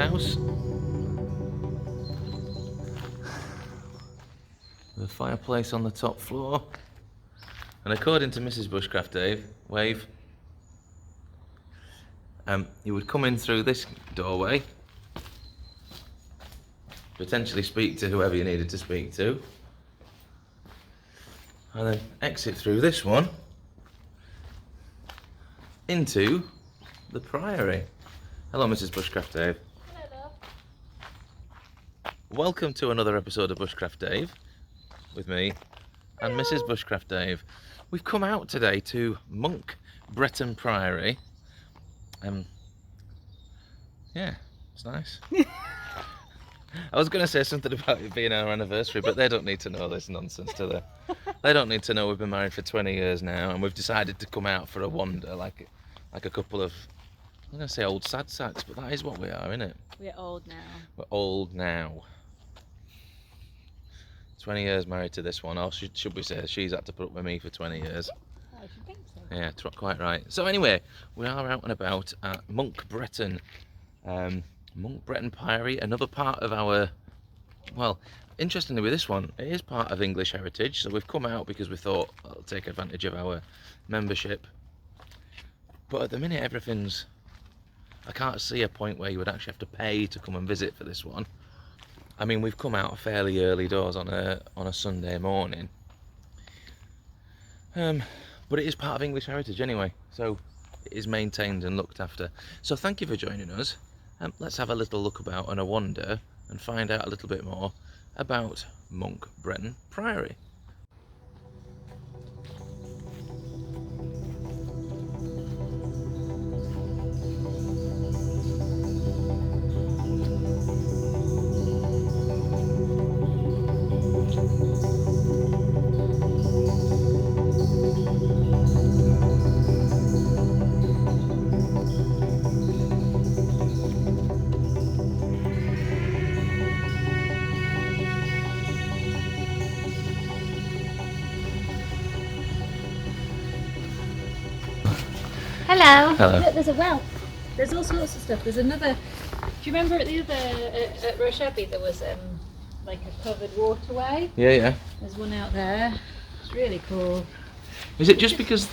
house. The fireplace on the top floor. And according to Mrs. Bushcraft Wave, you would come in through this doorway, potentially speak to whoever you needed to speak to, and then exit through this one into the Priory. Hello, Mrs. Bushcraft Dave. Hello, love. Welcome to another episode of Bushcraft Dave with me and Mrs. Bushcraft Dave. We've come out today to Bretton Priory. Yeah, it's nice. I was going to say something about it being our anniversary, but they don't need to know this nonsense, do they? They don't need to know we've been married for 20 years now, and we've decided to come out for a wander, like a couple of, I'm going to say old sad sacks, but that is what we are, isn't it? We're old now. We're old now. 20 years married to this one, or should we say she's had to put up with me for 20 years. I should think so. Yeah, quite right. So anyway, we are out and about at Bretton. Bretton Priory, another part of our, well, interestingly with this one, it is part of English heritage, so we've come out because we thought I'll take advantage of our membership. But at the minute I can't see a point where you would actually have to pay to come and visit for this one. I mean, we've come out fairly early doors on a Sunday morning. But it is part of English heritage anyway, so it is maintained and looked after. So thank you for joining us. Let's have a little look about and a wander and find out a little bit more about Bretton Priory. Hello. Hello. Look, there's a well. There's all sorts of stuff. There's another. Do you remember at the other at Rochebbey there was like a covered waterway? Yeah. There's one out there. It's really cool. Is it just because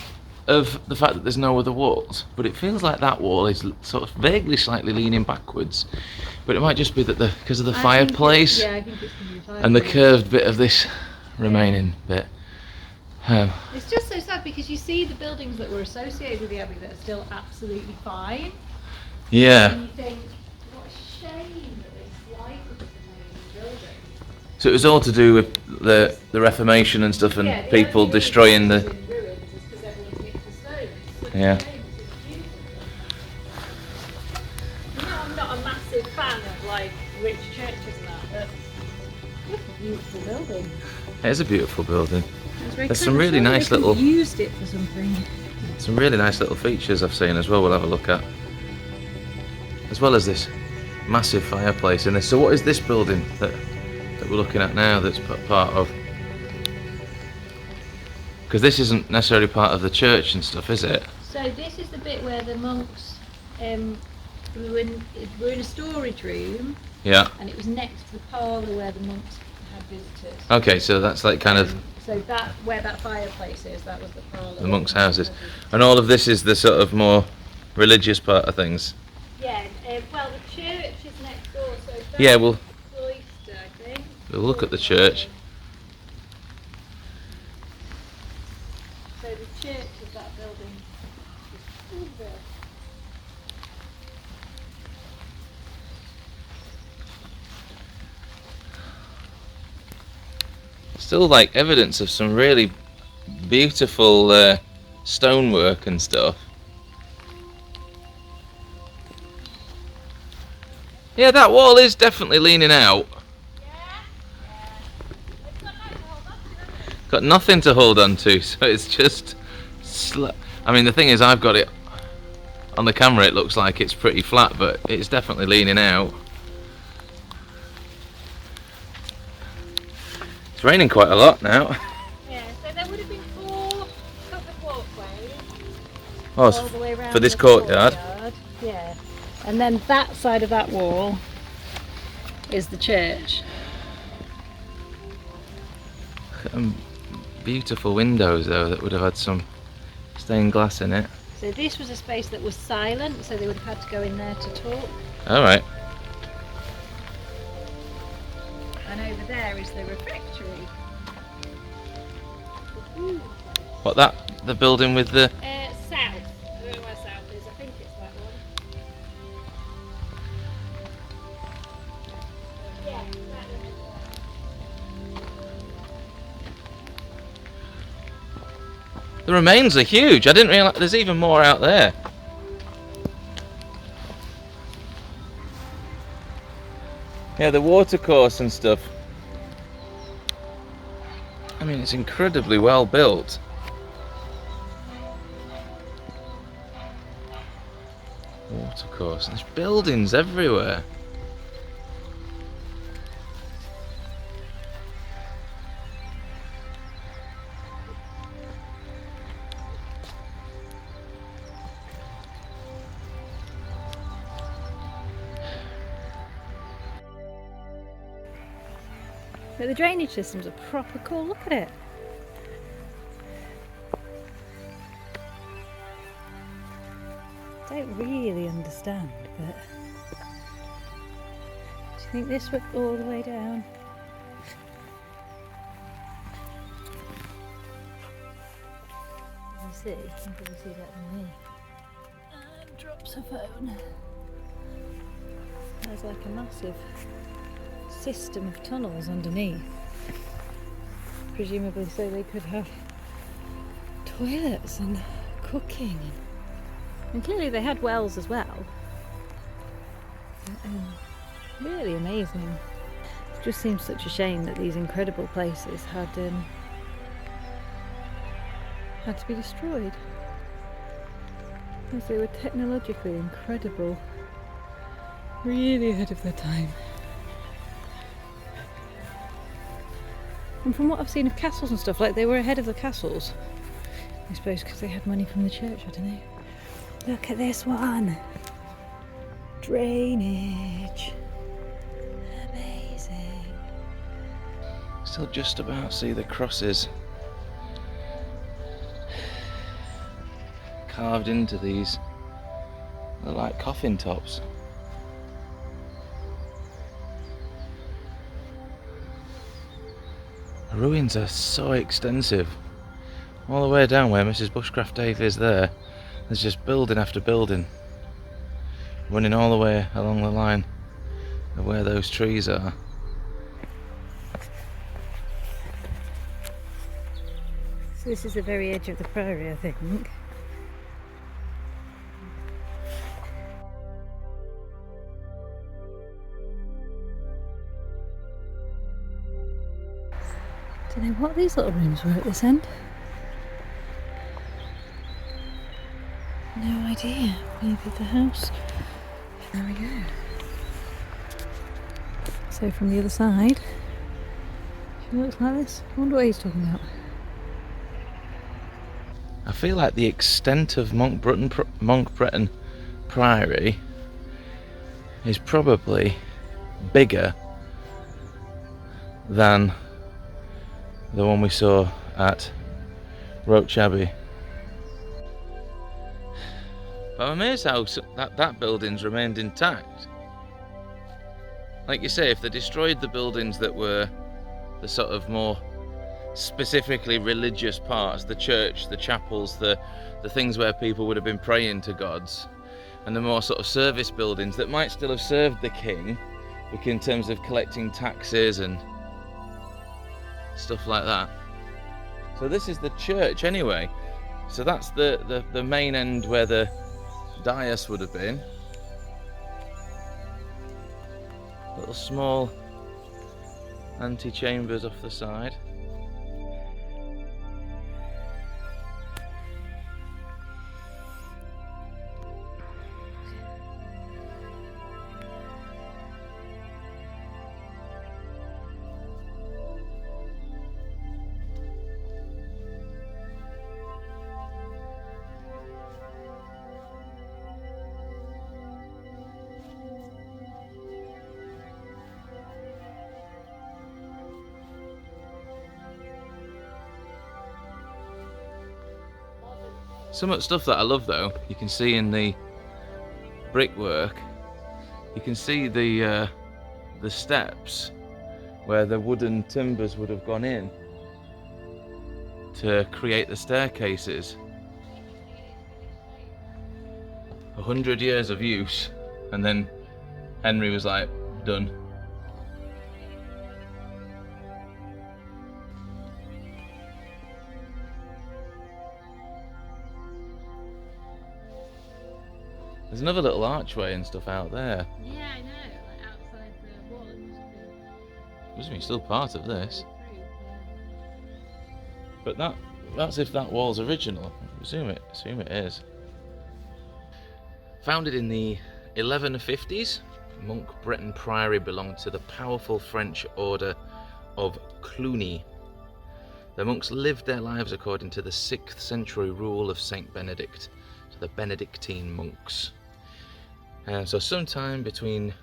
of the fact that there's no other walls? But it feels like that wall is sort of vaguely slightly leaning backwards. But it might just be that because of the fireplace. I think it's the fireplace. And the curved bit of this remaining bit. It's just so sad because you see the buildings that were associated with the Abbey that are still absolutely fine. Yeah. And you think, what a shame that they slighted this amazing building. So it was all to do with the Reformation and stuff, and Yeah, the people only reason destroying it's the. in ruins is because everyone's nicked the stones. It's such a Yeah. shame, it's beautiful. You know, I'm not a massive fan of like rich churches and that, but it's a beautiful building. It is a beautiful building. There's some really nice little. Used it for something. Some really nice little features I've seen as well. We'll have a look at, as well as this massive fireplace in this. So what is this building that we're looking at now? That's part of. Because this isn't necessarily part of the church and stuff, is it? So this is the bit where the monks we're in a storage room. Yeah. And it was next to the parlour where the monks had visitors. Okay, so that's like kind of. So that where that fireplace is, that was the parlour. The monks' houses, and all of this is the sort of more religious part of things. Yeah. Well, the church is next door. So that's Yeah, we'll the cloister, I think. look at the church. So the church is that building. Over. Still like evidence of some really beautiful stonework and stuff. Yeah, that wall is definitely leaning out. Got nothing to hold on to, so it's just. I mean, the thing is, I've got it on the camera. It looks like it's pretty flat, but it's definitely leaning out. It's raining quite a lot now. Yeah, so there would have been 4 covered walkways Oh, all the way around for this the courtyard. Yeah. And then that side of that wall is the church. Beautiful windows though that would have had some stained glass in it. So this was a space that was silent, so they would have had to go in there to talk. Alright. And over there is the refectory. What, that? The building with the... South. I don't know where south is, I think it's that one. Yeah, that one. The remains are huge. I didn't realise there's even more out there. Yeah, the watercourse and stuff. I mean, it's incredibly well built. Watercourse. There's buildings everywhere. But the drainage systems are proper cool, look at it. I don't really understand, but do you think this went all the way down? You see, you can probably see that than me. And drops her phone. There's like a massive system of tunnels underneath, presumably so they could have toilets and cooking, and clearly they had wells as well. Really amazing. It just seems such a shame that these incredible places had to be destroyed, as they were technologically incredible, really ahead of their time. And from what I've seen of castles and stuff, like they were ahead of the castles. I suppose because they had money from the church, I don't know. Look at this one. Drainage. Amazing. Still just about see the crosses carved into these. They're like coffin tops. The ruins are so extensive. All the way down where Mrs. Bushcraft Dave is there, there's just building after building, running all the way along the line of where those trees are. So this is the very edge of the Priory, I think. Don't know what these little rooms were at this end. No idea. Maybe the house. There we go. So from the other side, she looks like this. I wonder what he's talking about. I feel like the extent of Monk Bretton Priory is probably bigger than the one we saw at Roach Abbey. But I'm amazed how that building's remained intact. Like you say, if they destroyed the buildings that were the sort of more specifically religious parts, the church, the chapels, the things where people would have been praying to gods, and the more sort of service buildings that might still have served the king, like in terms of collecting taxes and stuff like that. So this is the church anyway. So that's the main end where the dais would have been. Little small antechambers off the side. Some of the stuff that I love though, you can see in the brickwork, you can see the steps where the wooden timbers would have gone in to create the staircases. 100 years of use, and then Henry was like, done. There's another little archway and stuff out there. Yeah, I know, like outside the wall. It Must be still part of this. through, But that's if that wall's original. Assume it is. Founded in the 1150s, Monk Bretton Priory belonged to the powerful French order of Cluny. The monks lived their lives according to the 6th century rule of Saint Benedict, so the Benedictine monks. So sometime between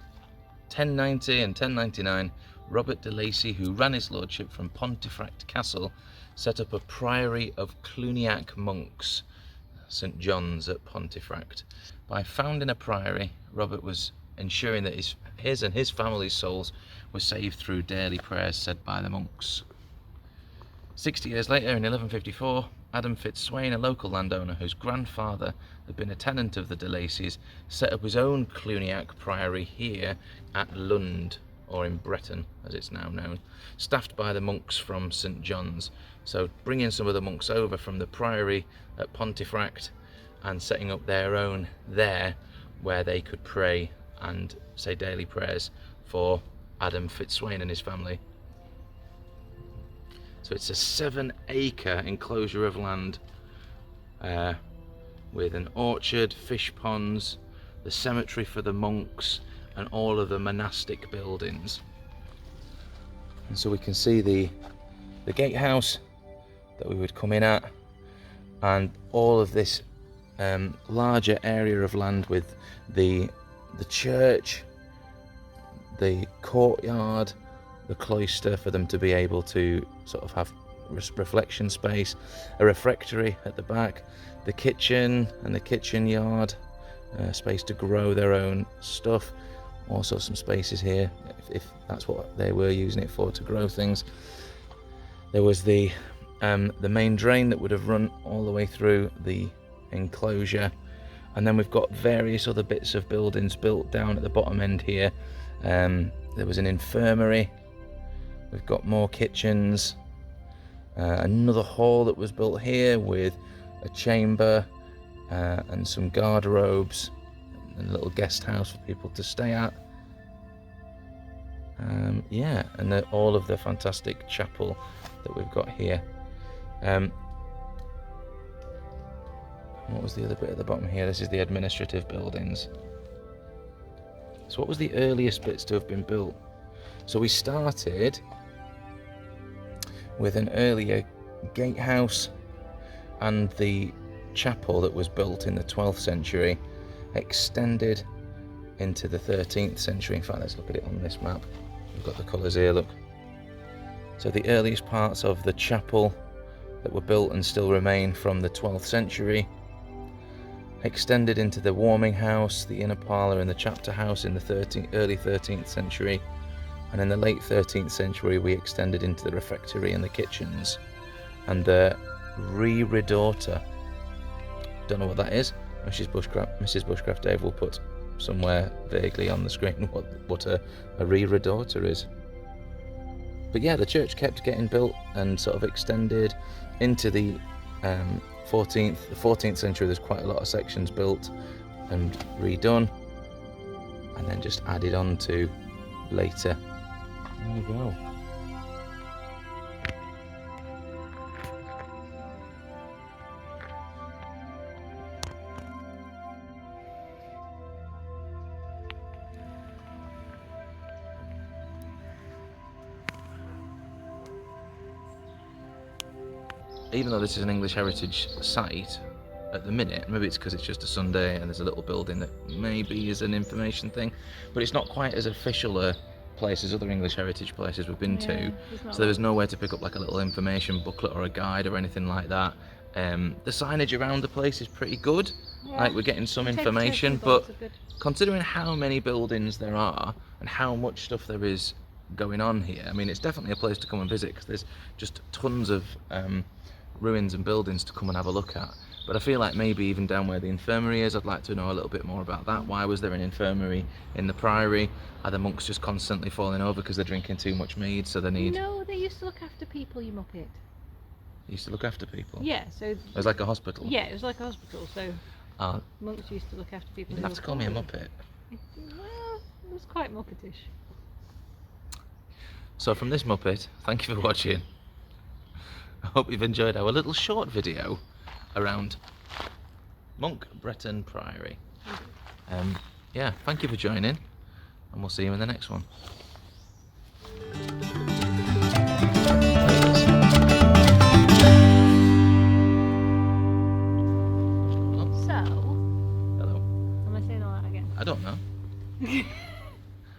1090 and 1099, Robert de Lacy, who ran his lordship from Pontefract Castle, set up a priory of Cluniac monks, St John's at Pontefract. By founding a priory, Robert was ensuring that his and his family's souls were saved through daily prayers said by the monks. 60 years later, in 1154, Adam Fitzswain, a local landowner whose grandfather had been a tenant of the de Lacys, set up his own Cluniac priory here at Lund, or in Bretton as it's now known, staffed by the monks from St John's. So bringing some of the monks over from the priory at Pontefract and setting up their own there, where they could pray and say daily prayers for Adam Fitzswain and his family. So it's a 7-acre enclosure of land with an orchard, fish ponds, the cemetery for the monks, and all of the monastic buildings. And so we can see the gatehouse that we would come in at, and all of this larger area of land with the church, the courtyard, the cloister for them to be able to sort of have reflection space, a refectory at the back, the kitchen and the kitchen yard, space to grow their own stuff, also some spaces here if that's what they were using it for, to grow things. There was the main drain that would have run all the way through the enclosure, and then we've got various other bits of buildings built down at the bottom end here. There was an infirmary, we've got more kitchens, another hall that was built here with a chamber and some garderobes and a little guest house for people to stay at. Yeah, and all of the fantastic chapel that we've got here. What was the other bit at the bottom here? This is the administrative buildings. So what was the earliest bits to have been built? So we started with an earlier gatehouse and the chapel that was built in the 12th century, extended into the 13th century. In fact, let's look at it on this map. We've got the colours here, look. So the earliest parts of the chapel that were built and still remain from the 12th century, extended into the warming house, the inner parlour and the chapter house in the early 13th century, and in the late 13th century we extended into the refectory and the kitchens and the re-redorter. Don't know what that is. Mrs. Bushcraft Dave will put somewhere vaguely on the screen what a re-redorter is. But yeah, the church kept getting built and sort of extended into the 14th century. There's quite a lot of sections built and redone, and then just added on to later. There we go. Even though this is an English heritage site at the minute, maybe it's because it's just a Sunday and there's a little building that maybe is an information thing, but it's not quite as official a place as other English heritage places we've been to. So there was nowhere to pick up like a little information booklet or a guide or anything like that. The signage around the place is pretty good. Yeah. Like, we're getting some Potato information, balls but are good. considering how many buildings there are and how much stuff there is going on here, I mean, it's definitely a place to come and visit because there's just tons of ruins and buildings to come and have a look at. But I feel like maybe even down where the infirmary is, I'd like to know a little bit more about that. Why was there an infirmary in the Priory? Are the monks just constantly falling over because they're drinking too much mead, so they need... No, they used to look after people, you muppet. Used to look after people? Yeah, so... It was like a hospital? Yeah, it was like a hospital, so Oh, monks used to look after people. you didn't have to call me a muppet. Well, it was quite muppetish. So from this Muppet, thank you for watching. I hope you've enjoyed our little short video around Monk Bretton Priory. Yeah, thank you for joining, and we'll see you in the next one. So, Hello. am I saying all that again? I don't know.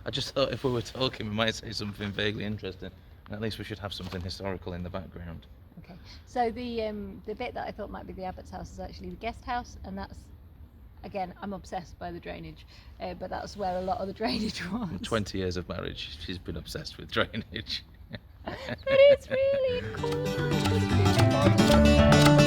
I just thought if we were talking, we might say something vaguely interesting. And at least we should have something historical in the background. Okay. So the bit that I thought might be the abbot's house is actually the guest house, and that's, again, I'm obsessed by the drainage, but that's where a lot of the drainage was. 20 years of marriage, she's been obsessed with drainage. But it's really cool. It's really modern.